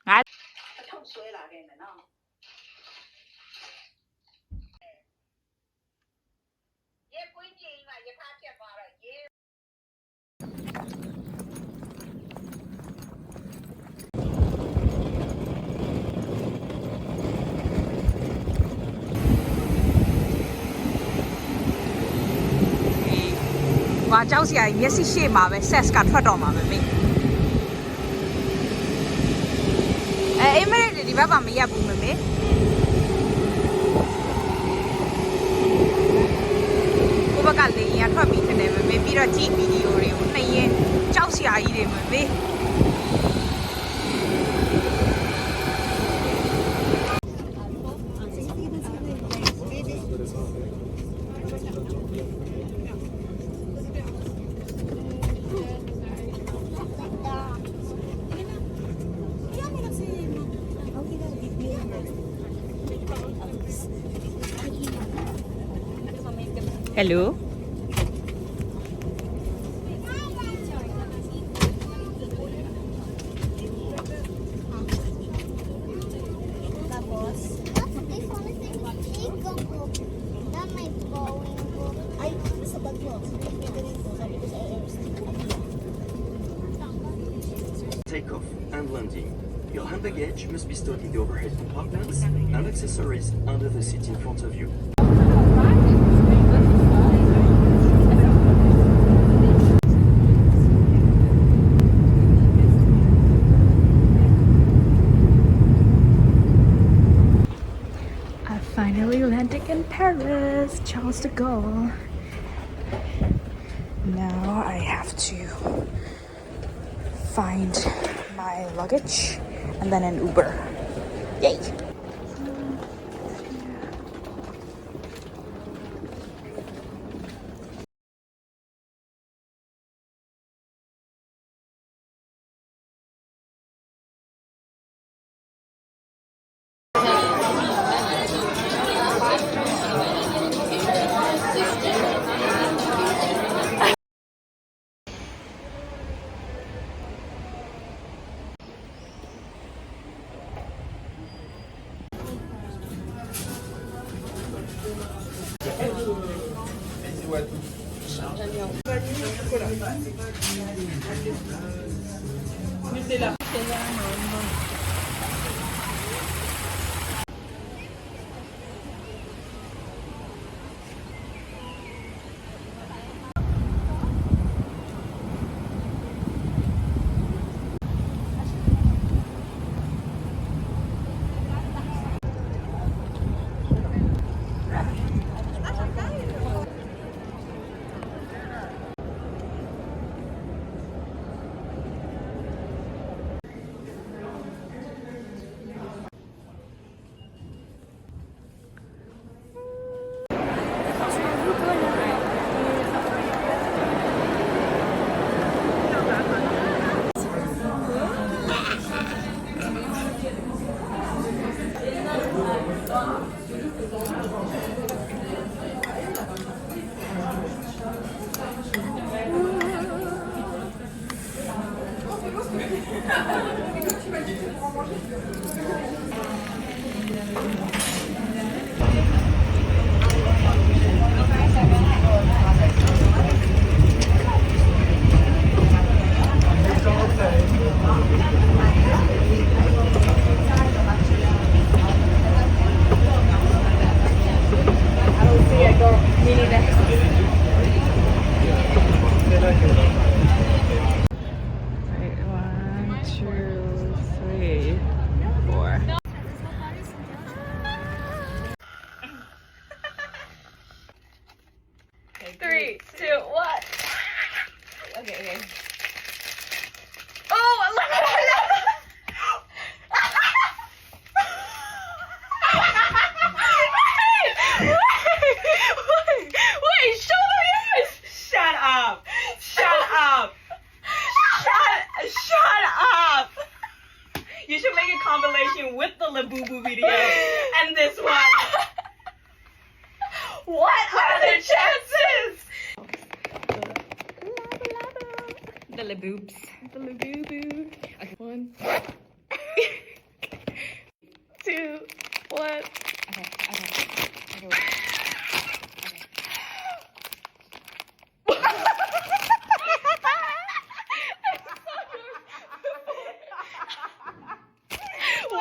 哇，ကြောက်စရာမျက်စိရှေ့မှာပဲ ဆက်ကထွက်တော့မှာပဲမေအေးမလေးဒီဘက်ကမရက်ဘူးမမေဘဘကလေရင်ထွက်ပြီးတယ်မမေပြီးတော့ကြည့်ဗီဒီယိုတွေကိုနှရင်ကြောက်စရာကြီးတွေမမေHello. Takeoff and landing. Your hand baggage must be stored in the overhead compartments and accessories under the seat in front of you. Finally landing in Paris, Charles de Gaulle. Now I have to find my luggage and then an Uber. Yay! Three, two, one. Okay, okay. Oh, look at that! Wait, show the ears! Shut up! Shut up! Shut up! You should make a compilation with the Labubu video and this one. What are the chances? The Laboobs. The Laboo. Okay, 1. 2, 1. Okay. Wait. What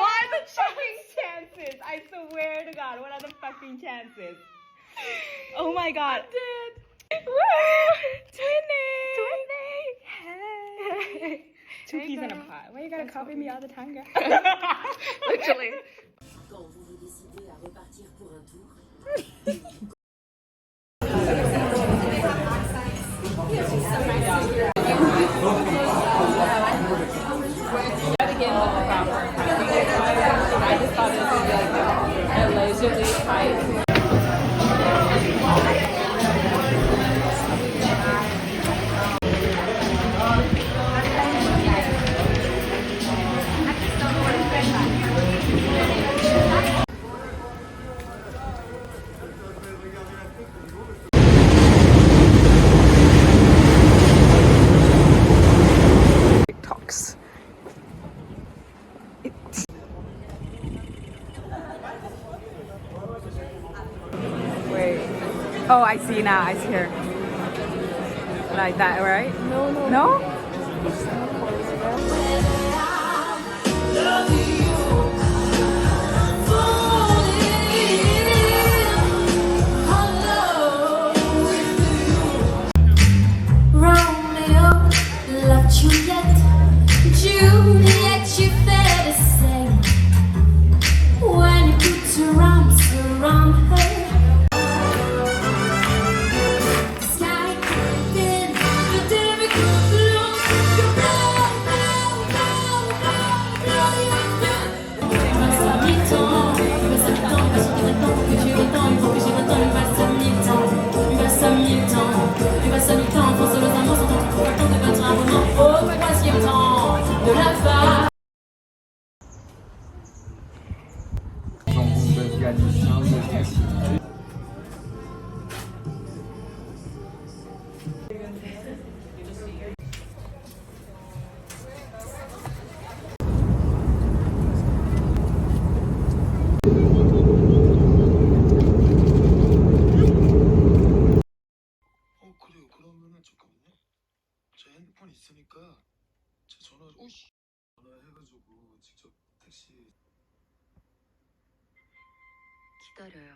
are the fucking chances? I swear to God, what are the fucking chances? Oh my God. I'm dead. Twinning. Hey. 2 peas in a pot. Why you gotta copy me all the time, girl? Literally. Quand vous vous décidez à repartir pour un tour. I just thought it was like allegedly hype. TikToks. Wait. Oh, I see now. I see her. Like that, right? No? No? Romeo loved Juliet, Juliet, you better say when you put your arms around her. Sky then the devil blows your blow, il va s'habiller tant, il va s'habiller tant, il va s'habiller tant, que j'ai le temps, il faut que j'ai le temps, il va s'habiller tant, il va s'habiller tant, il va s'habiller tant, force les amours sont en tout temps de battre un moment au troisième temps de la phase. 그래요. 그러면은 잠깐만요. 제 핸드폰 있으니까 제 전화 오씨 전화해가지고 직접 택시. 기다려요.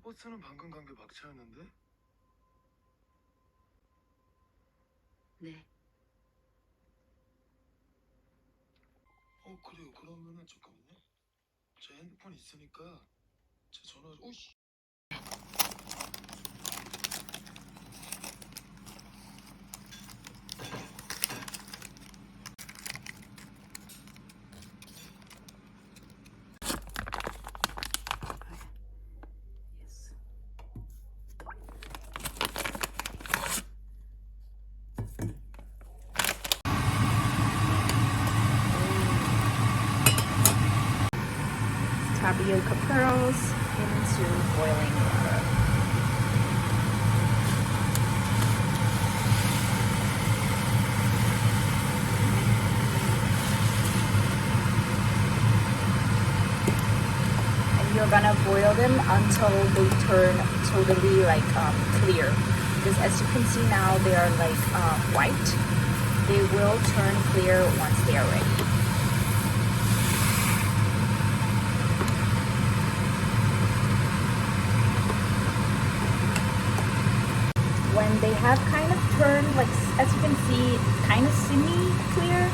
버스는 방금 간 게 막차였는데? 네. 그래요. 그러면은 잠깐만요. 제 핸드폰 있으니까 제 전화 오씨. Tapioca pearls into boiling water. And you're gonna boil them until they turn totally like clear. Because as you can see now, they are like white. They will turn clear once they are ready. When they have kind of turned, like as you can see, kind of semi-clear,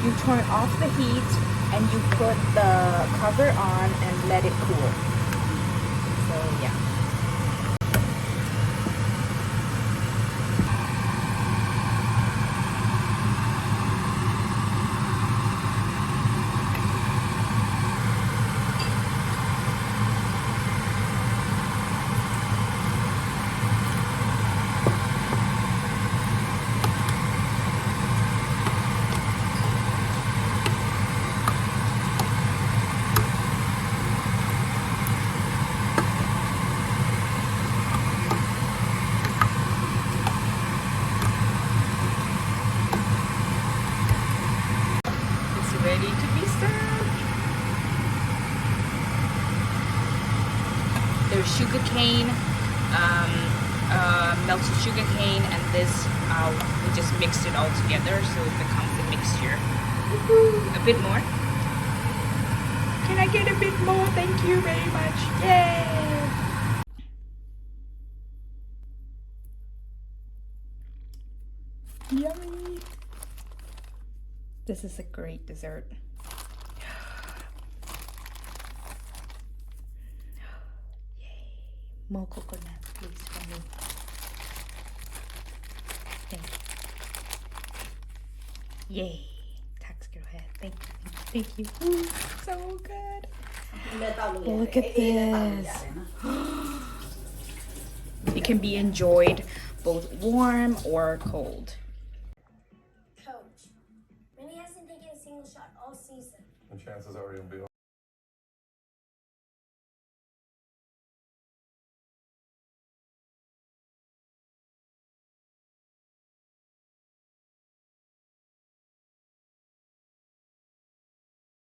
you turn off the heat and you put the cover on and let it cool. So yeah. sugar cane, melted sugar cane, and this we just mixed it all together so it becomes a mixture. A bit more. Can I get a bit more? Thank you very much. Yay! Yummy! This is a great dessert. Yay! More coconut, please, for me. Thank you. Yay! Tax girl head. Thank you. Thank you. Ooh, so good. Look at this. It can be enjoyed both warm or cold. Coach, Minnie hasn't taken a single shot all season. The chances are he'll be